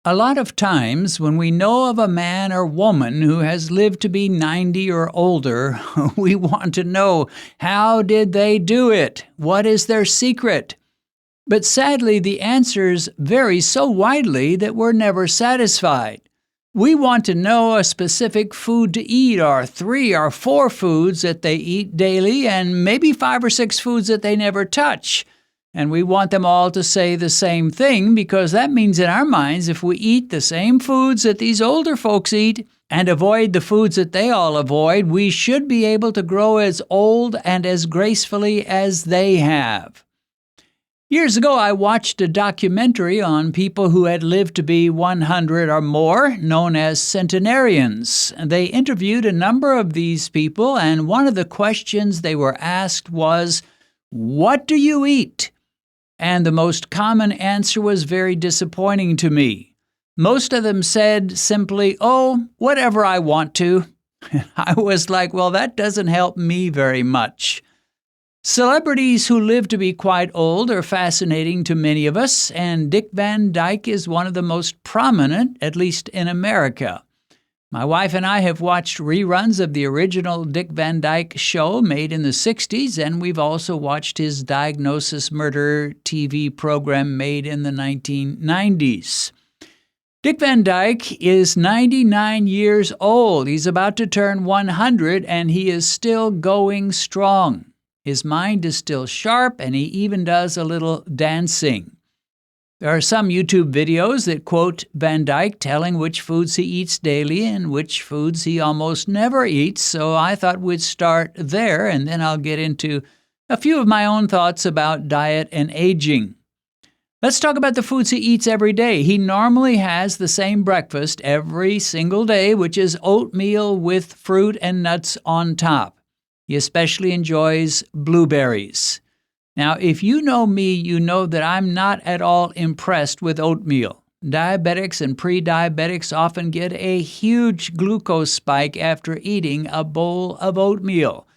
A lot of times when we know of a man or woman who has lived to be 90 or older, we want to know, how did they do it? What is their secret? But sadly, the answers vary so widely that we're never satisfied. We want to know a specific food to eat, or 3 or 4 foods that they eat daily, and maybe 5 or 6 foods that they never touch. And we want them all to say the same thing, because that means in our minds, if we eat the same foods that these older folks eat and avoid the foods that they all avoid, we should be able to grow as old and as gracefully as they have. Years ago, I watched a documentary on people who had lived to be 100 or more, known as centenarians. They interviewed a number of these people, and one of the questions they were asked was, "What do you eat?" And the most common answer was very disappointing to me. Most of them said simply, "Oh, whatever I want to." I was like, well, that doesn't help me very much. Celebrities who live to be quite old are fascinating to many of us, and Dick Van Dyke is one of the most prominent, at least in America. My wife and I have watched reruns of the original Dick Van Dyke show made in the 60s, and we've also watched his Diagnosis Murder TV program made in the 1990s. Dick Van Dyke is 99 years old. He's about to turn 100, and he is still going strong. His mind is still sharp, and he even does a little dancing. There are some YouTube videos that quote Van Dyke telling which foods he eats daily and which foods he almost never eats, so I thought we'd start there, and then I'll get into a few of my own thoughts about diet and aging. Let's talk about the foods he eats every day. He normally has the same breakfast every single day, which is oatmeal with fruit and nuts on top. He especially enjoys blueberries. Now, if you know me, you know that I'm not at all impressed with oatmeal. Diabetics and pre-diabetics often get a huge glucose spike after eating a bowl of oatmeal.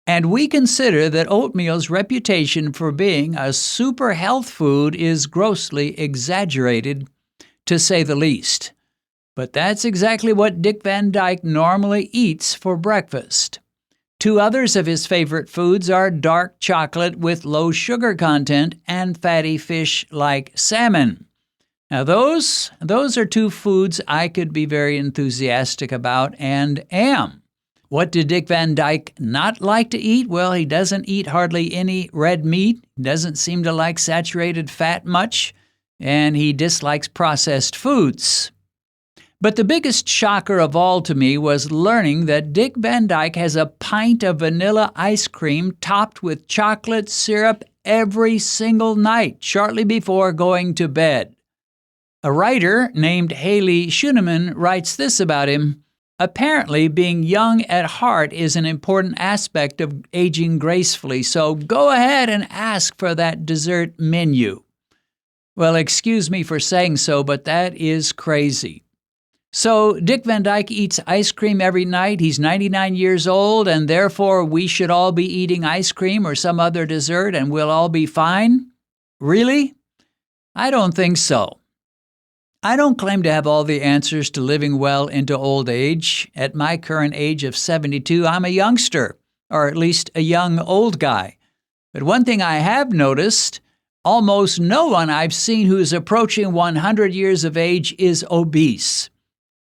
And we consider that oatmeal's reputation for being a super health food is grossly exaggerated, to say the least. But that's exactly what Dick Van Dyke normally eats for breakfast. 2 others of his favorite foods are dark chocolate with low sugar content and fatty fish like salmon. Now those are 2 foods I could be very enthusiastic about and am. What did Dick Van Dyke not like to eat? Well, he doesn't eat hardly any red meat, doesn't seem to like saturated fat much, and he dislikes processed foods. But the biggest shocker of all to me was learning that Dick Van Dyke has a pint of vanilla ice cream topped with chocolate syrup every single night, shortly before going to bed. A writer named Haley Schuneman writes this about him: "Apparently, being young at heart is an important aspect of aging gracefully, so go ahead and ask for that dessert menu." Well, excuse me for saying so, but that is crazy. So Dick Van Dyke eats ice cream every night. He's 99 years old, and therefore we should all be eating ice cream or some other dessert, and we'll all be fine? Really? I don't think so. I don't claim to have all the answers to living well into old age. At my current age of 72, I'm a youngster, or at least a young old guy. But one thing I have noticed, almost no one I've seen who's approaching 100 years of age is obese.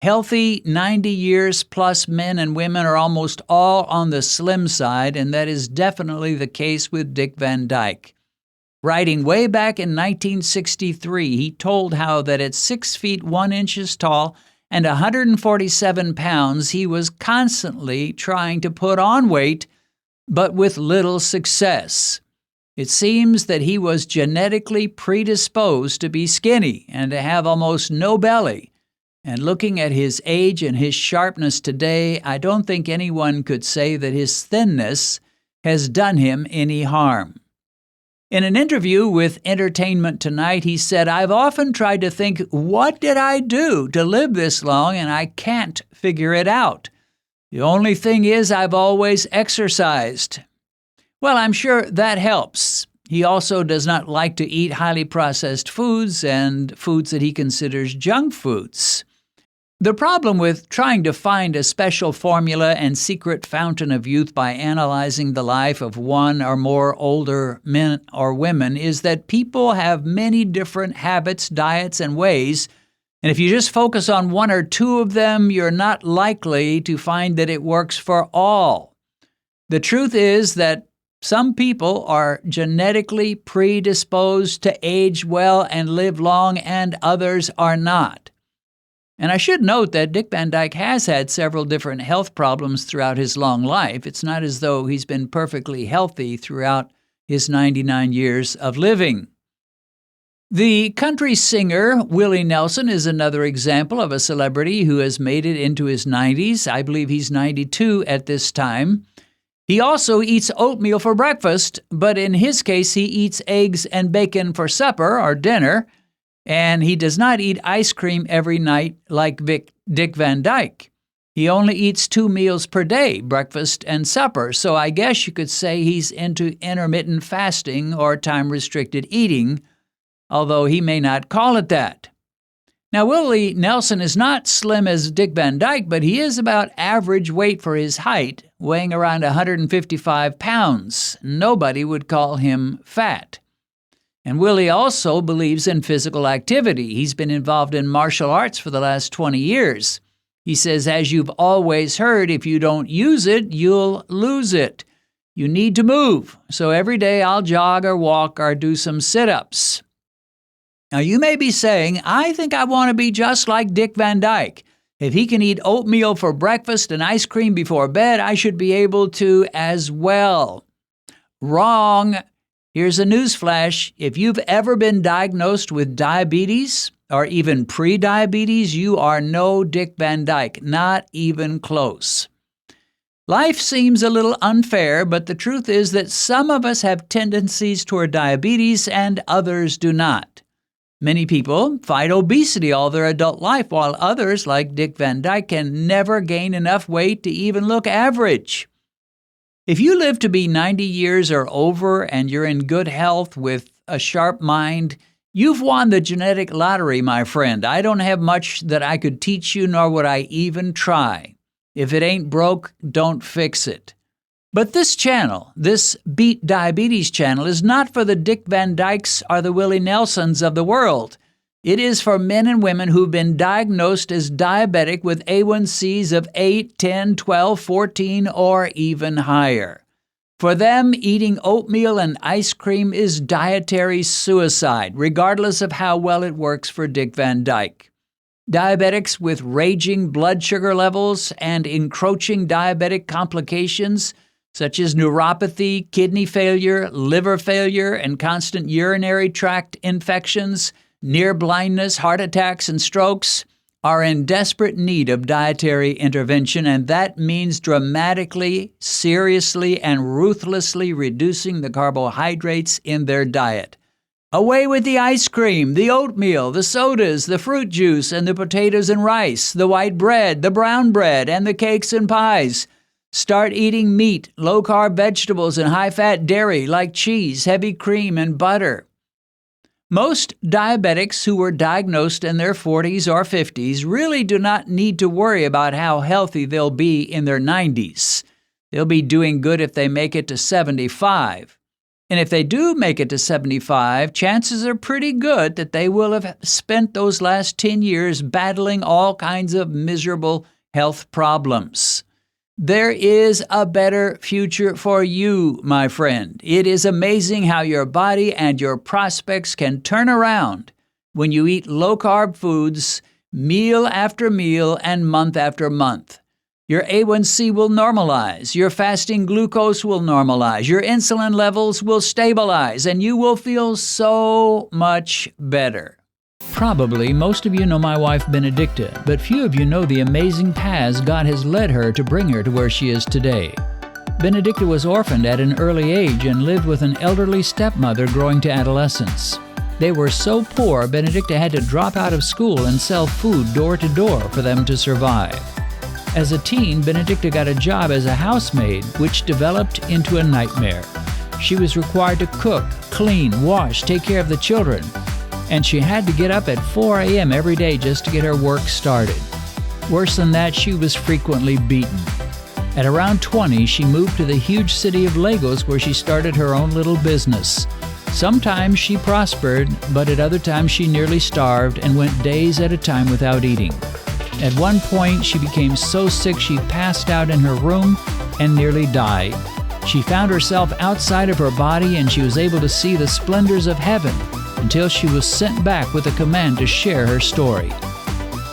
Healthy 90 years plus men and women are almost all on the slim side, and that is definitely the case with Dick Van Dyke. Writing way back in 1963, he told how that at 6 feet 1 inches tall and 147 pounds, he was constantly trying to put on weight, but with little success. It seems that he was genetically predisposed to be skinny and to have almost no belly. And looking at his age and his sharpness today, I don't think anyone could say that his thinness has done him any harm. In an interview with Entertainment Tonight, he said, "I've often tried to think, what did I do to live this long, and I can't figure it out. The only thing is I've always exercised." Well, I'm sure that helps. He also does not like to eat highly processed foods and foods that he considers junk foods. The problem with trying to find a special formula and secret fountain of youth by analyzing the life of one or more older men or women is that people have many different habits, diets, and ways, and if you just focus on one or two of them, you're not likely to find that it works for all. The truth is that some people are genetically predisposed to age well and live long, and others are not. And I should note that Dick Van Dyke has had several different health problems throughout his long life. It's not as though he's been perfectly healthy throughout his 99 years of living. The country singer Willie Nelson is another example of a celebrity who has made it into his 90s. I believe he's 92 at this time. He also eats oatmeal for breakfast, but in his case, he eats eggs and bacon for supper or dinner, and he does not eat ice cream every night like Dick Van Dyke. He only eats 2 meals per day, breakfast and supper, so I guess you could say he's into intermittent fasting or time-restricted eating, although he may not call it that. Now, Willie Nelson is not slim as Dick Van Dyke, but he is about average weight for his height, weighing around 155 pounds. Nobody would call him fat. And Willie also believes in physical activity. He's been involved in martial arts for the last 20 years. He says, as you've always heard, if you don't use it, you'll lose it. You need to move. So every day I'll jog or walk or do some sit-ups. Now, you may be saying, I think I want to be just like Dick Van Dyke. If he can eat oatmeal for breakfast and ice cream before bed, I should be able to as well. Wrong. Here's a newsflash. If you've ever been diagnosed with diabetes or even pre-diabetes, you are no Dick Van Dyke, not even close. Life seems a little unfair, but the truth is that some of us have tendencies toward diabetes and others do not. Many people fight obesity all their adult life, while others, like Dick Van Dyke, can never gain enough weight to even look average. If you live to be 90 years or over and you're in good health with a sharp mind, you've won the genetic lottery, my friend. I don't have much that I could teach you, nor would I even try. If it ain't broke, don't fix it. But this channel, this Beat Diabetes channel, is not for the Dick Van Dykes or the Willie Nelsons of the world. It is for men and women who've been diagnosed as diabetic with A1Cs of 8, 10, 12, 14, or even higher. For them, eating oatmeal and ice cream is dietary suicide, regardless of how well it works for Dick Van Dyke. Diabetics with raging blood sugar levels and encroaching diabetic complications such as neuropathy, kidney failure, liver failure, and constant urinary tract infections, near blindness, heart attacks, and strokes, are in desperate need of dietary intervention, and that means dramatically, seriously, and ruthlessly reducing the carbohydrates in their diet. Away with the ice cream, the oatmeal, the sodas, the fruit juice, and the potatoes and rice, the white bread, the brown bread, and the cakes and pies. Start eating meat, low-carb vegetables, and high-fat dairy like cheese, heavy cream, and butter. Most diabetics who were diagnosed in their 40s or 50s really do not need to worry about how healthy they'll be in their 90s. They'll be doing good if they make it to 75. And if they do make it to 75, chances are pretty good that they will have spent those last 10 years battling all kinds of miserable health problems. There is a better future for you, my friend. It is amazing how your body and your prospects can turn around when you eat low-carb foods meal after meal and month after month. Your A1C will normalize, your fasting glucose will normalize, your insulin levels will stabilize, and you will feel so much better. Probably most of you know my wife Benedicta, but few of you know the amazing paths God has led her to bring her to where she is today. Benedicta was orphaned at an early age and lived with an elderly stepmother growing to adolescence. They were so poor, Benedicta had to drop out of school and sell food door to door for them to survive. As a teen, Benedicta got a job as a housemaid, which developed into a nightmare. She was required to cook, clean, wash, take care of the children, and she had to get up at 4 a.m. every day just to get her work started. Worse than that, she was frequently beaten. At around 20, she moved to the huge city of Lagos, where she started her own little business. Sometimes she prospered, but at other times she nearly starved and went days at a time without eating. At one point, she became so sick she passed out in her room and nearly died. She found herself outside of her body, and she was able to see the splendors of heaven until she was sent back with a command to share her story.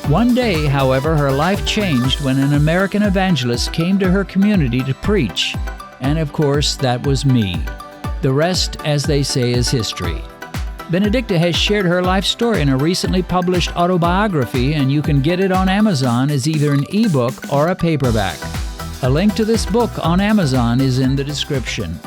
One day, however, her life changed when an American evangelist came to her community to preach. And of course, that was me. The rest, as they say, is history. Benedicta has shared her life story in a recently published autobiography, and you can get it on Amazon as either an ebook or a paperback. A link to this book on Amazon is in the description.